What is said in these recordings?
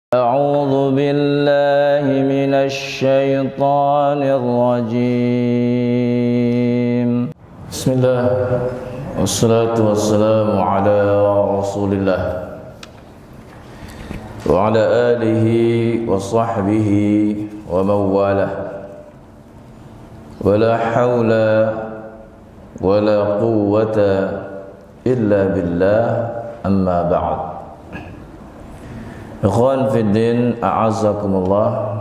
أعوذ بالله من الشيطان الرجيم. بسم الله والصلاة والسلام على رسول الله وعلى آله وصحبه ومن والاه ولا حول ولا قوة إلا بالله أما بعد. Ikhwan fiddin, a'azzakumullah.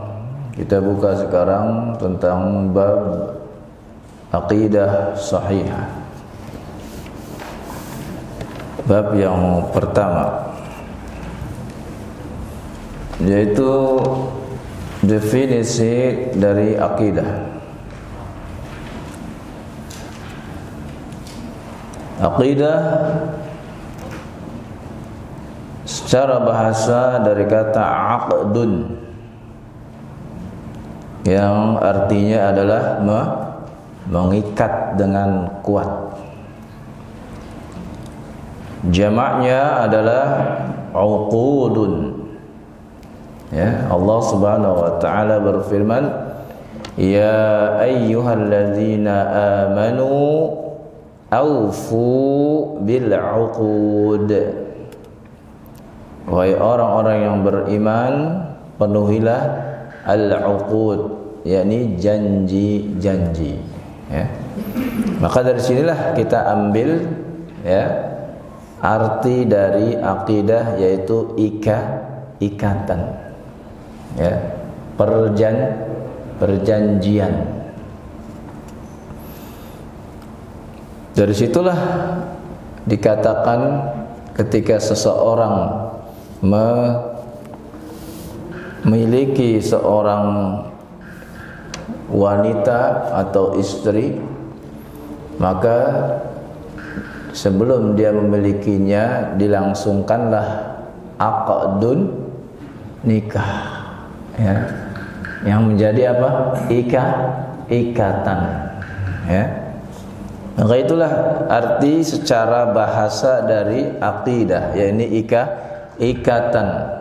Kita buka sekarang tentang bab aqidah sahihah. Bab yang pertama, yaitu definisi dari aqidah. Aqidah secara bahasa dari kata aqdun, yang artinya adalah mengikat dengan kuat. Jamaknya adalah uqudun. Ya, Allah Subhanahu wa taala berfirman, "Ya ayyuhalladzina amanu aufu bil uqud." Wahai orang-orang yang beriman, penuhilah al-uqud, yakni janji-janji. Ya. Maka dari sinilah kita ambil ya arti dari akidah, yaitu ikatan. Ya, perjanjian. Dari situlah dikatakan ketika seseorang memiliki seorang wanita atau istri, maka sebelum dia memilikinya dilangsungkanlah aqdun nikah, ya, yang menjadi apa? Ikatan, ya. Maka itulah arti secara bahasa dari aqidah, yakni ikatan.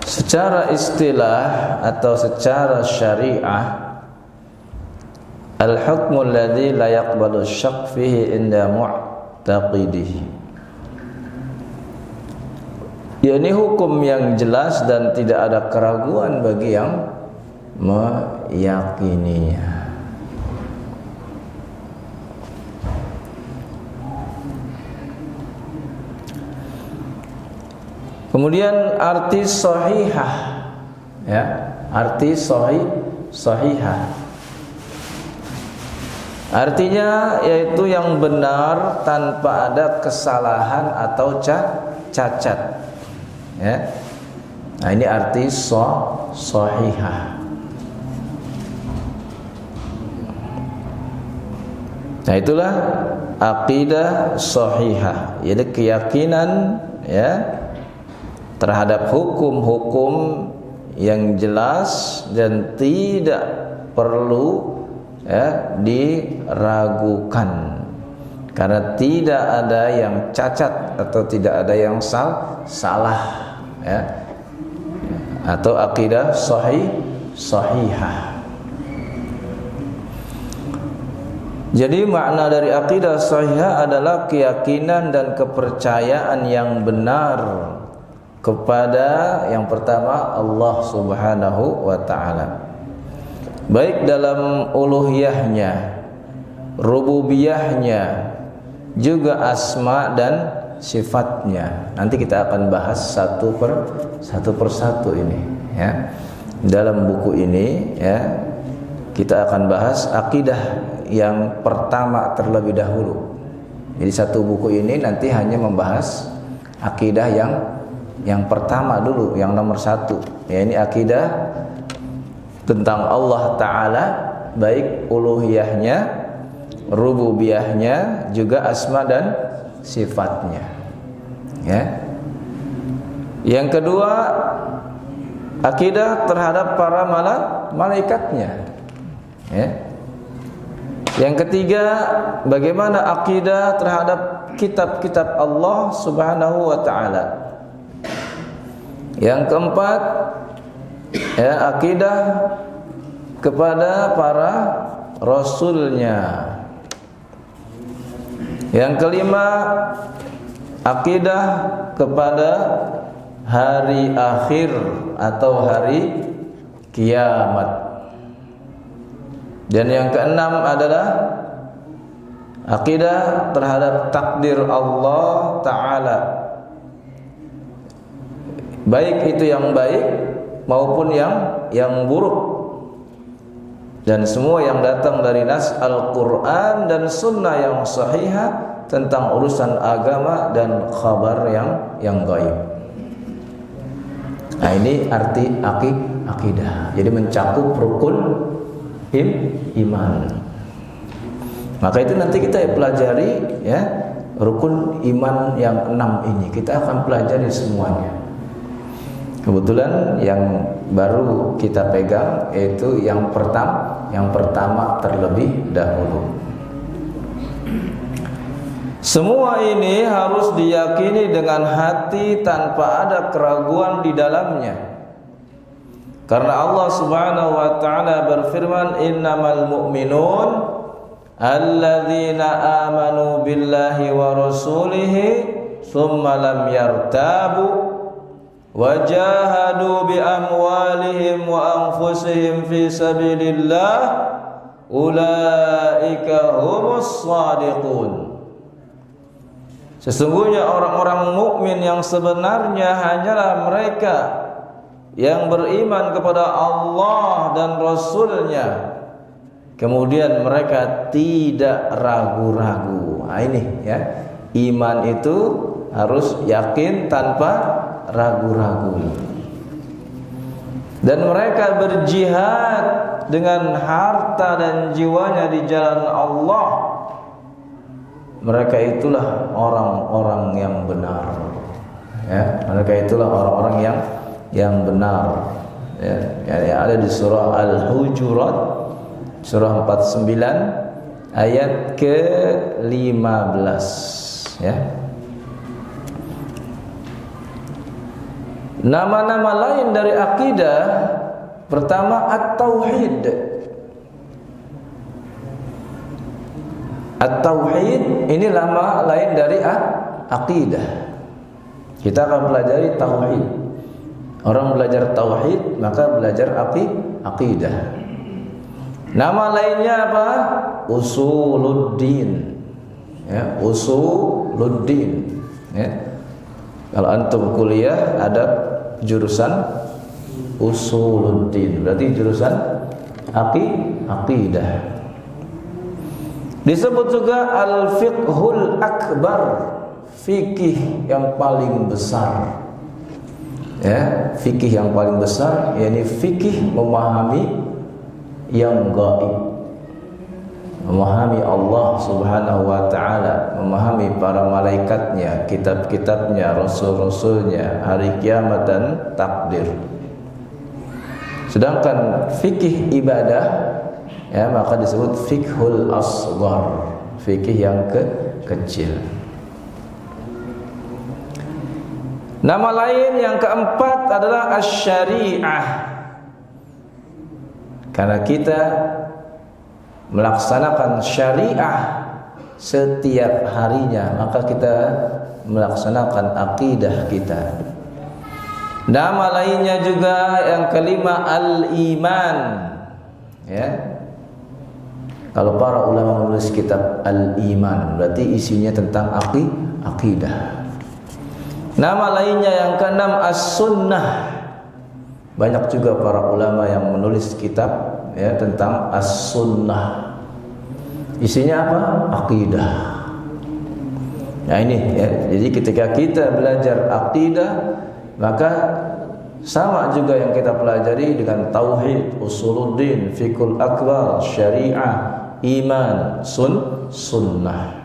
Secara istilah atau secara syariah, al-hukmu alladhi la yaqbalu syak fihi inda mu'taqidihi, yakni hukum yang jelas dan tidak ada keraguan bagi yang meyakininya. Kemudian arti sahihah, ya, arti sahihah. Artinya yaitu yang benar tanpa ada kesalahan atau cacat. Ya. Nah, ini arti sahihah. Nah, itulah aqidah sahihah, yaitu keyakinan, ya, terhadap hukum-hukum yang jelas dan tidak perlu, ya, diragukan, karena tidak ada yang cacat atau tidak ada yang salah, ya, atau aqidah sahihah. Jadi makna dari aqidah sahihah adalah keyakinan dan kepercayaan yang benar kepada yang pertama Allah Subhanahu wa taala, baik dalam uluhiyahnya, rububiyahnya, juga asma dan sifatnya. Nanti kita akan bahas satu persatu ini, ya. Dalam buku ini, ya, kita akan bahas akidah yang pertama terlebih dahulu. Jadi satu buku ini nanti hanya membahas akidah yang pertama dulu, yang nomor satu, ya, ini akidah tentang Allah Ta'ala, baik uluhiyahnya, rububiyahnya, juga asma dan sifatnya, ya. Yang kedua, akidah terhadap para malaikatnya, ya. Yang ketiga, bagaimana akidah terhadap kitab-kitab Allah Subhanahu wa taala. Yang keempat, ya, akidah kepada para rasulnya. Yang kelima, akidah kepada hari akhir atau hari kiamat. Dan yang keenam adalah akidah terhadap takdir Allah Ta'ala, baik itu yang baik maupun yang buruk, dan semua yang datang dari nas Al-Quran dan sunnah yang sahihah tentang urusan agama dan khabar yang gaib. Nah, ini arti akidah. Jadi mencakup rukun iman. Maka itu nanti kita pelajari, ya, rukun iman yang 6 ini kita akan pelajari semuanya. Kebetulan yang baru kita pegang yaitu yang pertama terlebih dahulu. Semua ini harus diyakini dengan hati tanpa ada keraguan di dalamnya. Karena Allah Subhanahu wa taala berfirman, "Innamal mu'minun alladzina amanu billahi wa rasulihi tsumma lam yartabu wajahadu bi amwalihim wa anfusihim fi sabilillah ulaika humus shadiqun." Sesungguhnya orang-orang mukmin yang sebenarnya hanyalah mereka yang beriman kepada Allah dan Rasul-Nya, kemudian mereka tidak ragu-ragu. Nah, ini, ya, iman itu harus yakin tanpa ragu-ragu. Dan mereka berjihad dengan harta dan jiwanya di jalan Allah. Mereka itulah orang-orang yang benar. Ya, mereka itulah orang-orang yang benar. Ya, yang ada di surah Al-Hujurat, surah 49 ayat ke-15. Ya. Nama-nama lain dari akidah, pertama at-tauhid. At-tauhid ini nama lain dari akidah. Kita akan pelajari tauhid. Orang belajar tauhid maka belajar akidah. Nama lainnya apa? Usuluddin. Ya, usuluddin. Ya. Kalau antum kuliah ada jurusan usuluddin, berarti jurusan akidah. Disebut juga al-fiqhul akbar, fikih yang paling besar. Ya, fikih yang paling besar, yakni fikih memahami yang gaib, memahami Allah Subhanahu wa taala, memahami para malaikatnya, kitab-kitabnya, rasul-rasulnya, hari kiamat dan takdir. Sedangkan fikih ibadah, ya, maka disebut fiqhul asghar, fikih yang kecil. Nama lain yang keempat adalah asy-syari'ah. Karena kita melaksanakan syariah setiap harinya, maka kita melaksanakan akidah kita. Nama lainnya juga yang kelima al-iman. Ya. Kalau para ulama menulis kitab al-iman, berarti isinya tentang akidah. Nama lainnya yang keenam as-sunnah. Banyak juga para ulama yang menulis kitab, ya, tentang as-sunnah. Isinya apa? Akidah. Nah, ini, ya. Jadi ketika kita belajar akidah, maka sama juga yang kita pelajari dengan tauhid, usuluddin, fiqhul akbar, syariah, iman, sunnah.